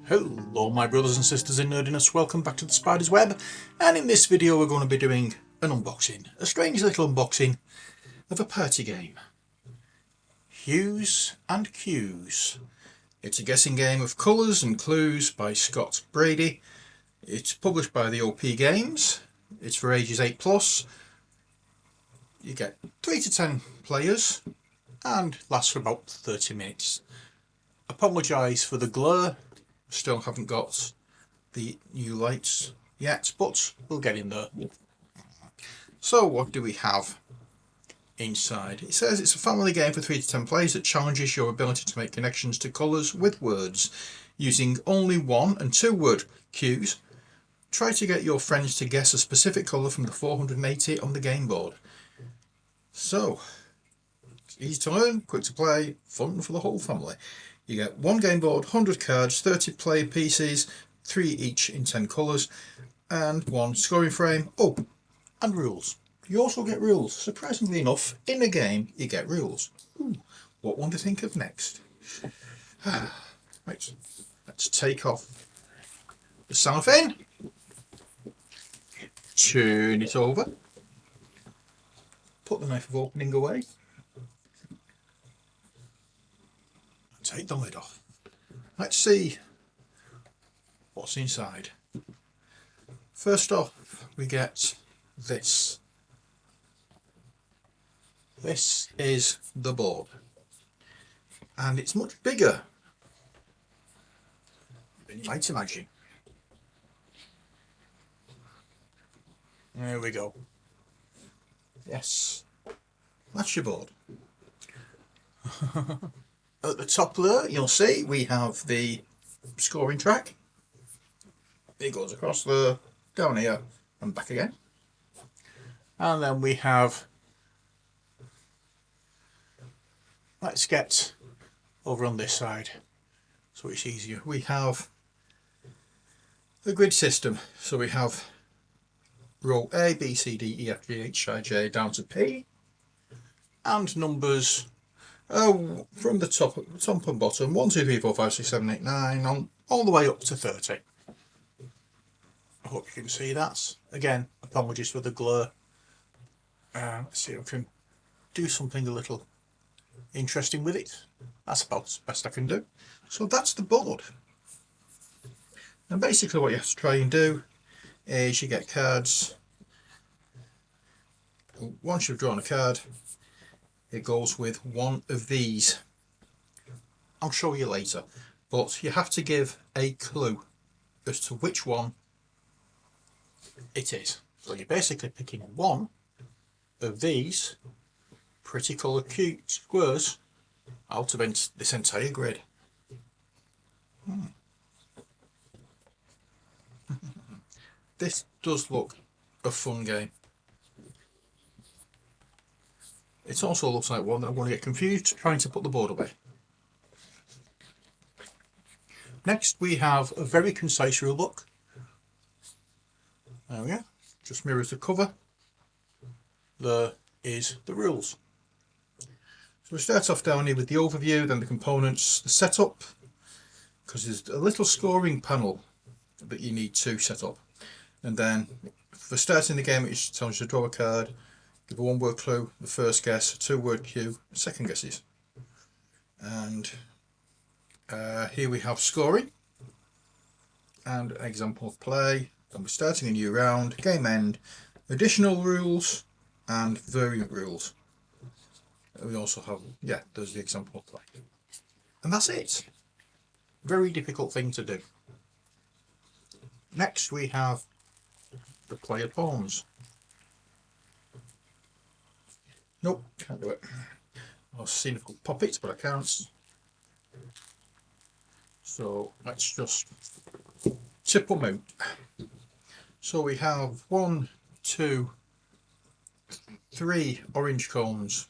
Hello my brothers and sisters in nerdiness, welcome back to the Spider's Web, and in this video we're going to be doing an unboxing, a strange little unboxing of a party game. Hues and Cues. It's a guessing game of colours and clues by Scott Brady. It's published by the OP Games. It's for ages 8+. You get 3 to 10 players and lasts for about 30 minutes. Apologise for the glare. Still haven't got the new lights yet, but we'll get in there. So what do we have inside? It says it's a family game for 3 to 10 players that challenges your ability to make connections to colours with words using only 1 and 2 word cues. Try to get your friends to guess a specific colour from the 480 on the game board. So, it's easy to learn, quick to play, fun for the whole family. You get 1 game board, 100 cards, 30 player pieces, 3 each in 10 colours, and 1 scoring frame. Oh, and rules. You also get rules. Surprisingly enough, in a game you get rules. Ooh, what one to think of next? Right, let's take off the cellophane, turn it over, put the knife of opening away, take the lid off. Let's see what's inside. First off, we get this. This is the board, and it's much bigger than you might imagine. There we go. Yes, that's your board. At the top there, you'll see we have the scoring track. It goes across there, down here, and back again. And then we have, let's get over on this side so it's easier. We have the grid system. So we have row A, B, C, D, E, F, G, H, I, J down to P, and numbers from the top and bottom, 1, 2, 3, 4, 5, 6, 7, 8, 9, on all the way up to 30. I hope you can see that. Again, apologies for the glare. Let's see if I can do something a little interesting with it. That's about the best I can do. So that's the board. And basically what you have to try and do is you get cards. Once you've drawn a card, it goes with one of these. I'll show you later, but you have to give a clue as to which one it is. So you're basically picking one of these pretty coloured cute squares out of this entire grid. This does look a fun game. It also looks like one that I'm going to get confused trying to put the board away. Next we have a very concise rule book. There we go, just mirrors the cover. There is the rules. So we start off down here with the overview, then the components, the setup, because there's a little scoring panel that you need to set up. And then for starting the game, it tells you to draw a card, give a 1 word clue, the first guess, a 2 word cue, second guesses. And here we have scoring and an example of play. Then we're starting a new round, game end, additional rules and variant rules. We also have, there's the example of play. And that's it. Very difficult thing to do. Next we have the player pawns. Nope, can't do it. I was seeing if I could pop it, but I can't. So let's just tip them out. So we have 1, 2, 3 orange cones.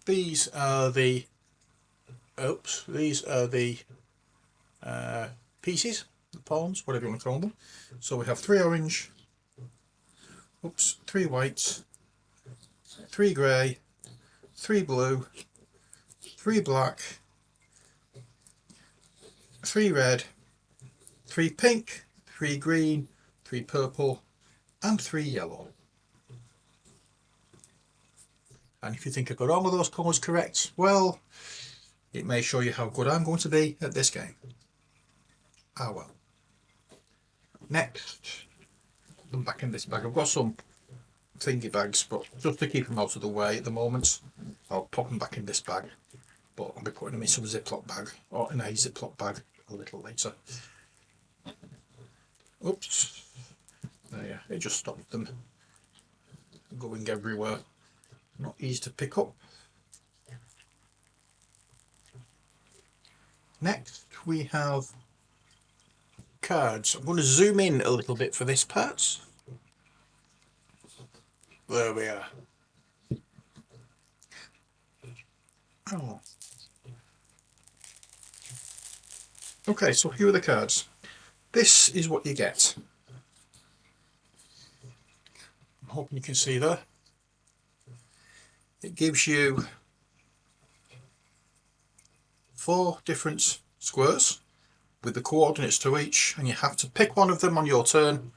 These are the pieces, the pawns, whatever you want to call them. So we have 3 orange, 3 white, 3 grey, 3 blue, 3 black, 3 red, 3 pink, 3 green, 3 purple and 3 yellow. And if you think I got all of those colours correct, well, it may show you how good I'm going to be at this game. Ah well. Next, put them back in this bag. I've got some thingy bags, but just to keep them out of the way at the moment, I'll pop them back in this bag. But I'll be putting them in some Ziploc bag, or in a Ziploc bag a little later. Oops. There, it just stopped them going everywhere. Not easy to pick up. Next we have cards. I'm going to zoom in a little bit for this part. There we are. Oh. Okay, so here are the cards. This is what you get. I'm hoping you can see there. It gives you 4 different squares with the coordinates to each, and you have to pick one of them on your turn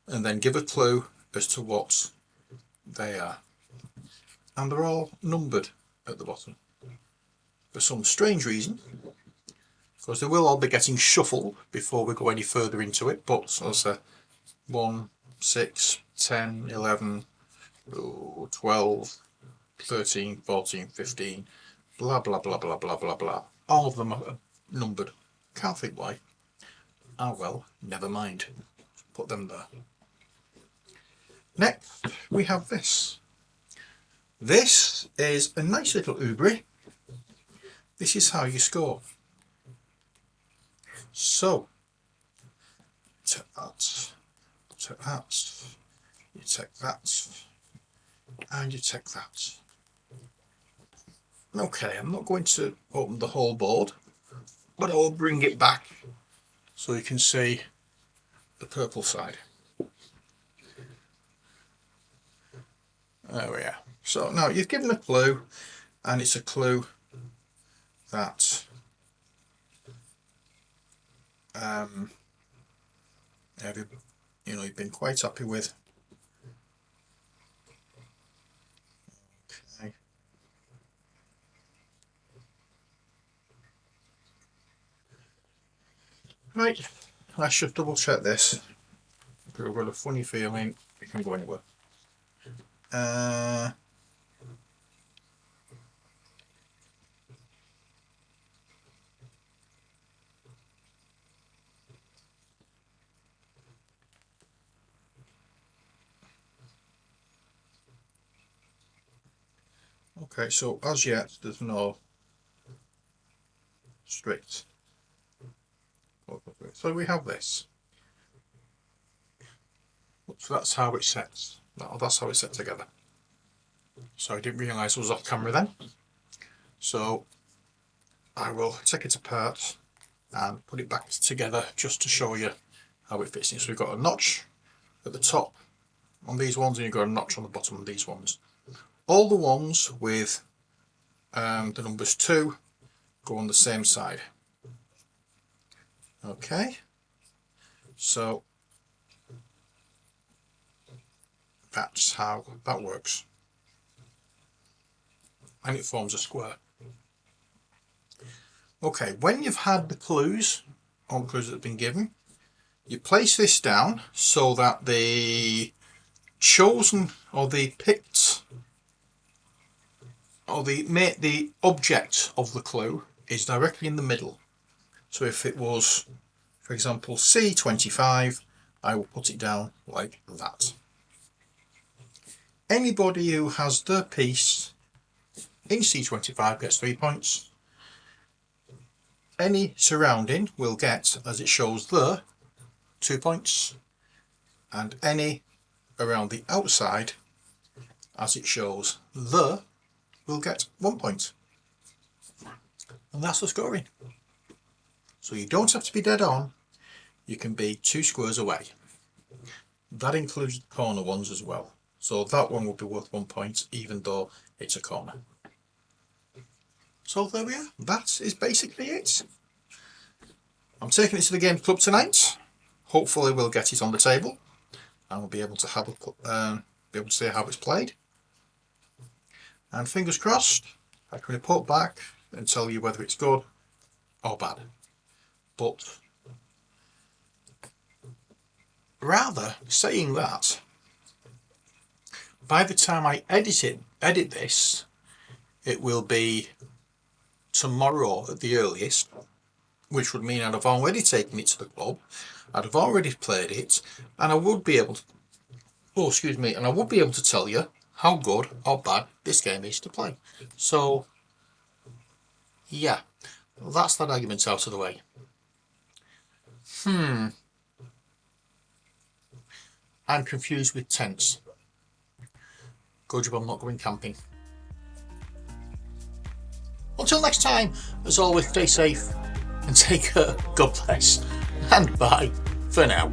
and then give a clue as to what they are. And they're all numbered at the bottom for some strange reason, because they will all be getting shuffled before we go any further into it. But as I say, 1, 6, 10, 11, 12, 13, 14, 15, blah blah blah blah blah blah blah. All of them are numbered. Can't think why. Ah well, never mind. Put them there. Next we have this. This is a nice little Ubri. This is how you score. So, take that, you take that, and you take that. Okay, I'm not going to open the whole board, but I'll bring it back so you can see the purple side. There we are. So now you've given a clue, and it's a clue that you've been quite happy with. Okay. Right, I should double check this. I've got a funny feeling it can go anywhere. Okay, so as yet there's no strict. So we have this. So that's how it sets. That's how it's set together. So I didn't realise I was off camera then. So I will take it apart and put it back together just to show you how it fits in. So we've got a notch at the top on these ones, and you've got a notch on the bottom of these ones. All the ones with the numbers 2 go on the same side. Okay, so that's how that works, and it forms a square. Okay, when you've had the clues, all the clues that have been given, you place this down so that the chosen or the picked or the object of the clue is directly in the middle. So if it was, for example, C25, I will put it down like that. Anybody who has their piece in C25 gets 3 points. Any surrounding will get, as it shows there, 2 points, and any around the outside, as it shows there, will get 1 point. And that's the scoring. So you don't have to be dead on, you can be 2 squares away. That includes the corner ones as well. So that one will be worth 1 point even though it's a corner. So there we are. That is basically it. I'm taking it to the Games Club tonight. Hopefully we'll get it on the table and we'll be able to have be able to see how it's played. And fingers crossed, I can report back and tell you whether it's good or bad. But rather, saying that, by the time I edit this, it will be tomorrow at the earliest, which would mean I'd have already taken it to the club, I'd have already played it, and I would be able to, tell you how good or bad this game is to play. So, yeah, that's that argument out of the way. I'm confused with tents. Good job I'm not going camping. Until next time, as always, stay safe and take care. God bless. And bye for now.